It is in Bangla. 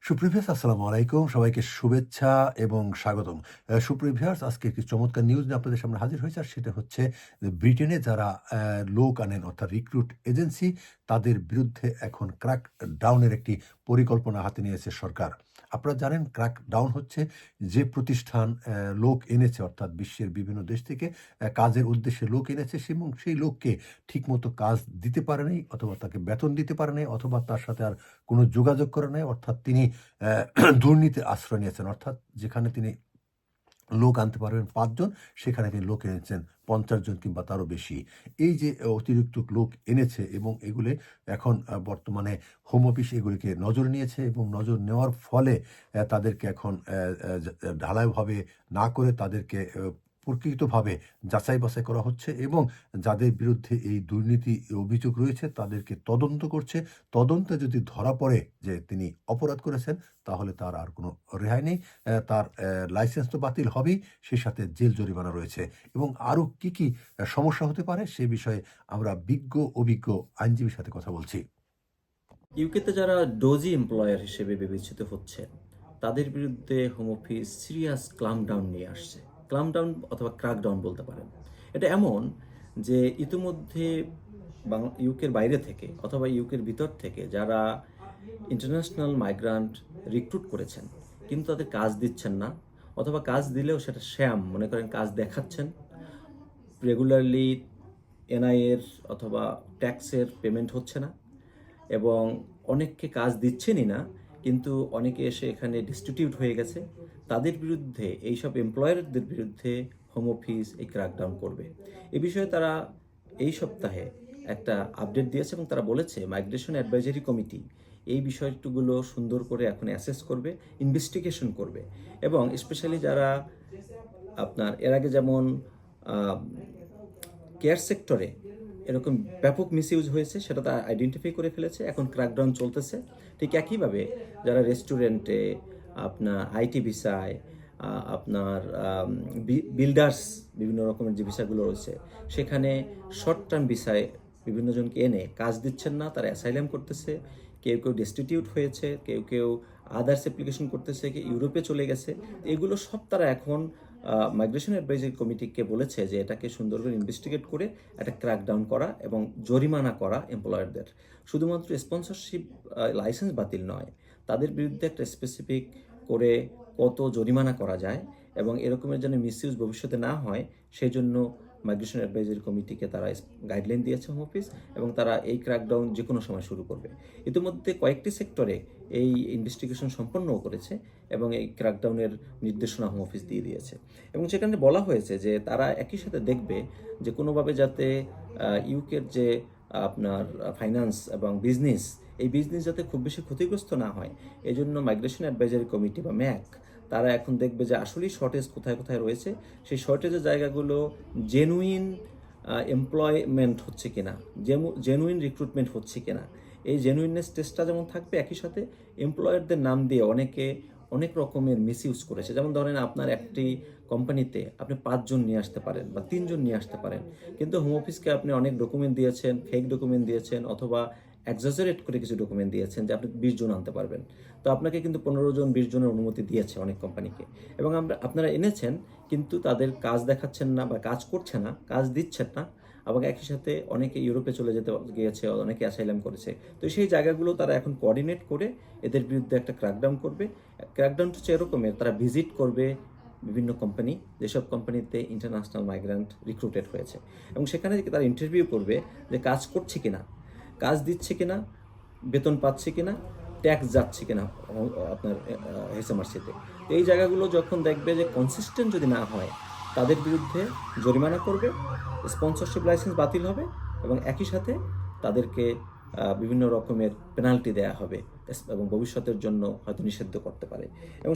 সুপ্রিয় ভিউয়ার্স আসসালামু আলাইকুম। সবাইকে শুভেচ্ছা এবং স্বাগতম। সুপ্রিয় ভিউয়ার্স আজকে একটি চমৎকার নিউজ নিয়ে আপনাদের সামনে হাজির হয়েছি। আর সেটা হচ্ছে যে ব্রিটেনে যারা লোক আনেন অর্থাৎ রিক্রুট এজেন্সি তাদের বিরুদ্ধে এখন ক্র্যাক ডাউন এর একটি পরিকল্পনা হাতে নিয়েছে সরকার। আপনারা জানেন ক্র্যাক ডাউন হচ্ছে যে প্রতিষ্ঠান লোক এনেছে অর্থাৎ বিশ্বের বিভিন্ন দেশ থেকে কাজের উদ্দেশ্যে লোক এনেছে এবং সেই লোককে ঠিকমতো কাজ দিতে পারে নাই অথবা তাকে বেতন দিতে পারে নাই অথবা তার সাথে আর কোনো যোগাযোগ করে নাই অর্থাৎ তিনি দুর্নীতির আশ্রয় নিয়েছেন। অর্থাৎ যেখানে তিনি লোক আনতে পারবেন ৫ জন, সেখানে তিনি লোক এনেছেন ৫০ জন কিংবা তারও বেশি। এই যে অতিরিক্ত লোক এনেছে এবং এগুলি এখন বর্তমানে হোম অফিস এগুলিকে নজরে নিয়েছে এবং নজর নেওয়ার ফলে তাদেরকে এখন ঢালাইভাবে না করে তাদেরকে প্রকৃতভাবে যাচাই-বাছাই করা হচ্ছে এবং যাদের বিরুদ্ধে এই দুর্নীতি অভিযোগ রয়েছে তাদেরকে তদন্ত করছে। তদন্তে যদি ধরা পড়ে যে তিনি অপরাধ করেছেন তাহলে তার আর কোনো রেহাই নেই। তার লাইসেন্স তো বাতিল হবেই, সেই সাথে জেল জরিমানা রয়েছে এবং আরো কি সমস্যা হতে পারে সে বিষয়ে আমরা অভিজ্ঞ আইনজীবীর সাথে কথা বলছি। ইউকেতে যারা ডোজি এমপ্লয়ার হিসেবে বিবেচিত হচ্ছে তাদের বিরুদ্ধে হোম অফিস সিরিয়াস ক্লামডাউন নিয়ে আসছে। ক্লামডাউন অথবা ক্র্যাকডাউন বলতে পারেন। এটা এমন যে ইতিমধ্যে ইউকের বাইরে থেকে অথবা ইউকের ভিতর থেকে যারা ইন্টারন্যাশনাল মাইগ্রান্ট রিক্রুট করেছেন কিন্তু তাদের কাজ দিচ্ছেন না, অথবা কাজ দিলেও সেটা শ্যাম মনে করেন, কাজ দেখাচ্ছেন রেগুলারলি, এনআইএর অথবা ট্যাক্সের পেমেন্ট হচ্ছে না এবং অনেককে কাজ দিচ্ছেনই না, কিন্তু অনেকে এসে এখানে ডিস্টিটিউট হয়ে গেছে। তাদের বিরুদ্ধে, এইসব এমপ্লয়ারদের বিরুদ্ধে হোম অফিস এই ক্র্যাকডাউন করবে। এ বিষয়ে তারা এই সপ্তাহে একটা আপডেট দিয়েছে এবং তারা বলেছে মাইগ্রেশন অ্যাডভাইজারি কমিটি এই বিষয়গুলো সুন্দর করে এখন অ্যাসেস করবে, ইনভেস্টিগেশন করবে এবং স্পেশালি যারা আপনার এর আগে যেমন কেয়ার সেক্টরে এরকম ব্যাপক মিসইউজ হয়েছে সেটা তারা আইডেন্টিফাই করে ফেলেছে, এখন ক্র্যাকডাউন চলতেছে। ঠিক একইভাবে যারা রেস্টুরেন্টে, আপনার আইটি ভিসায়, আপনার বিল্ডার্স, বিভিন্ন রকমের যে ভিসাগুলো রয়েছে সেখানে শর্ট টার্ম ভিসায় বিভিন্ন জনকে এনে কাজ দিচ্ছেন না, তারা অ্যাসাইলাম করতেছে, কেউ কেউ ডেস্টিটিউট হয়েছে, কেউ কেউ আদার্স অ্যাপ্লিকেশন করতেছে, কেউ ইউরোপে চলে গেছে। এগুলো সব তারা এখন মাইগ্রেশন অ্যাডভাইজারি কমিটিকে বলেছে যে এটাকে সুন্দর করে ইনভেস্টিগেট করে একটা ক্র্যাকডাউন করা এবং জরিমানা করা এমপ্লয়ারদের। শুধুমাত্র স্পন্সরশিপ লাইসেন্স বাতিল নয়, তাদের বিরুদ্ধে একটা স্পেসিফিক করে কত জরিমানা করা যায় এবং এরকমের যেন মিসইউজ ভবিষ্যতে না হয় সেই জন্য মাইগ্রেশন অ্যাডভাইজারি কমিটিকে তারা গাইডলাইন দিয়েছে হোম অফিস এবং তারা এই ক্র্যাকডাউন যে কোনো সময় শুরু করবে। ইতিমধ্যে কয়েকটি সেক্টরে এই ইনভেস্টিগেশন সম্পন্নও করেছে এবং এই ক্র্যাকডাউনের নির্দেশনা হোম অফিস দিয়ে দিয়েছে এবং সেখানে বলা হয়েছে যে তারা একই সাথে দেখবে যে কোনোভাবে যাতে ইউকের যে আপনার ফাইন্যান্স এবং বিজনেস, এই বিজনেস যাতে খুব বেশি ক্ষতিগ্রস্ত না হয়। এই জন্য মাইগ্রেশন অ্যাডভাইজারি কমিটি বা ম্যাক তারা এখন দেখবে যে আসলেই শর্টেজ কোথায় কোথায় রয়েছে, সেই শর্টেজের জায়গাগুলো জেনুইন এমপ্লয়মেন্ট হচ্ছে কিনা, জেনুইন রিক্রুটমেন্ট হচ্ছে কিনা, এই জেনুইননেস টেস্টটা যেমন থাকবে, একই সাথে এমপ্লয়ারদের নাম দিয়ে অনেকে অনেক রকমের মিসইউজ করেছে। যেমন ধরেন আপনার একটি কোম্পানিতে আপনি ৫ জন নিয়ে আসতে পারেন বা ৩ জন নিয়ে আসতে পারেন, কিন্তু হোম অফিসকে আপনি অনেক ডকুমেন্ট দিয়েছেন, ফেক ডকুমেন্ট দিয়েছেন অথবা এক্সাজারেট করে কিছু ডকুমেন্ট দিয়েছেন যে আপনি ২০ জন আনতে পারবেন। তো আপনাকে কিন্তু ১৫ জন ২০ জনের অনুমতি দিয়েছে অনেক কোম্পানিকে এবং আপনারা এনেছেন কিন্তু তাদের কাজ দেখাচ্ছেন না বা কাজ করছে না, কাজ দিচ্ছেন না। আবার একই সাথে অনেকে ইউরোপে চলে যেতে গিয়েছে, অনেকে অ্যাসাইলাম করেছে। তো সেই জায়গাগুলো তারা এখন কোঅর্ডিনেট করে এদের বিরুদ্ধে একটা ক্র্যাকডাউন করবে। ক্র্যাকডাউনটা হচ্ছে এরকমের, তারা ভিজিট করবে বিভিন্ন কোম্পানি, যেসব কোম্পানিতে ইন্টারন্যাশনাল মাইগ্রান্ট রিক্রুটেড হয়েছে এবং সেখানে তারা ইন্টারভিউ করবে যে কাজ করছে কিনা, কাজ দিচ্ছে কিনা, বেতন পাচ্ছে কিনা, ট্যাক্স যাচ্ছে কিনা আপনার হেসেমার্সিতে। এই জায়গাগুলো যখন দেখবে যে কনসিস্টেন্ট যদি না হয় তাদের বিরুদ্ধে জরিমানা করবে, স্পন্সরশিপ লাইসেন্স বাতিল হবে এবং একই সাথে তাদেরকে বিভিন্ন রকমের পেনাল্টি দেয়া হবে এবং ভবিষ্যতের জন্য হয়তো নিষিদ্ধ করতে পারে এবং